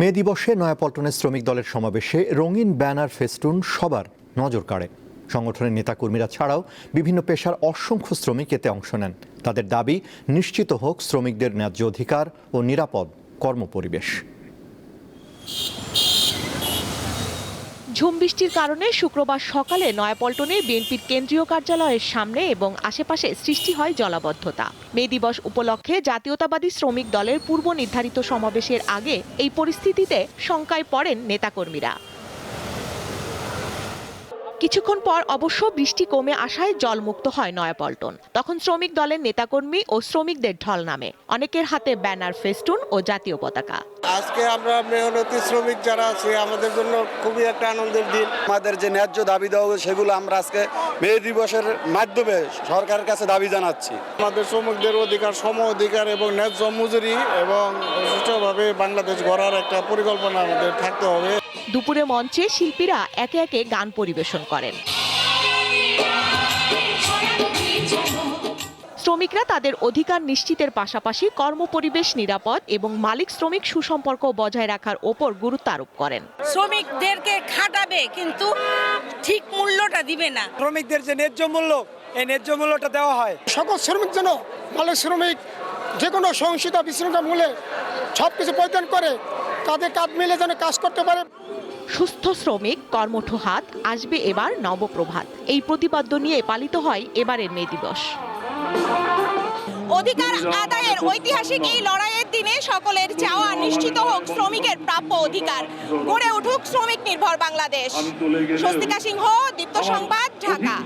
মে দিবসে নয়াপল্টনের শ্রমিক দলের সমাবেশে রঙিন ব্যানার ফেস্টুন সবার নজর কাড়ে। সংগঠনের নেতাকর্মীরা ছাড়াও বিভিন্ন পেশার অসংখ্য শ্রমিক এতে অংশ নেন। তাদের দাবি নিশ্চিত হোক শ্রমিকদের ন্যায্য অধিকার ও নিরাপদ কর্মপরিবেশ। ঝুম বৃষ্টির কারণে শুক্রবার সকালে নয়াপল্টনে বিএনপির কেন্দ্রীয় কার্যালয়ের সামনে এবং আশেপাশে সৃষ্টি হয় জলাবদ্ধতা। মে দিবস উপলক্ষে জাতীয়তাবাদী শ্রমিক দলের পূর্ব নির্ধারিত সমাবেশের আগে এই পরিস্থিতিতে শঙ্কায় পড়েন নেতাকর্মীরা। কিছুক্ষণ পর অবশ্য বৃষ্টি কমে আসায় জলমুক্ত হয় নয়াপল্টন। তখন শ্রমিক দলের নেতাকর্মী ও শ্রমিকদের ঢল নামে। অনেকের হাতে ব্যানার, ফেস্টুন ও জাতীয় পতাকা। আজকে আমরা মেহনতি শ্রমিক যারা আছে আমাদের জন্য খুবই একটা আনন্দের দিন। আমাদের যে ন্যায্য দাবি দেওয়া সেগুলো আমরা আজকে মে দিবসের মাধ্যমে সরকারের কাছে দাবি জানাচ্ছি। আমাদের শ্রমিকদের অধিকার, সম অধিকার এবং ন্যায্য মজুরি এবং সুষ্ঠুভাবে বাংলাদেশ গড়ার একটা পরিকল্পনা আমাদের থাকতে হবে। দুপুরে মঞ্চে শিল্পীরা একে একে গান পরিবেশন করেন। শ্রমিকরা তাদের অধিকার নিশ্চিতের পাশাপাশি কর্মপরিবেশ নিরাপদ এবং মালিক শ্রমিক সুসম্পর্ক বজায় রাখার ওপর গুরুত্ব আরোপ করেন। শ্রমিকদেরকে খাটাবে কিন্তু ঠিক মূল্যটা দিবে না। শ্রমিকদের যে ন্যায্য মূল্য, এই ন্যায্য মূল্যটা দেওয়া হয়। সকল শ্রমিক যেন মালিক শ্রমিক যে কোনো সহিংসতা বিশৃঙ্খলা মূলে সবকিছু পরিধান করে তাদের কাঁধ মিলে যেন কাজ করতে পারে। সুস্থ শ্রমিক, কর্মঠ হাত, আসবে এবার নবপ্রভাত। এই প্রতিপাদ্য নিয়ে পালিত হয় এবারের মে দিবস। অধিকার আদায়ের ঐতিহাসিক এই লড়াইয়ের দিনে সকলের চাওয়া নিশ্চিত হোক শ্রমিকের প্রাপ্য অধিকার, গড়ে উঠুক শ্রমিক নির্ভর বাংলাদেশ। স্বস্তিকা সিংহ, দীপ্ত সংবাদ, ঢাকা।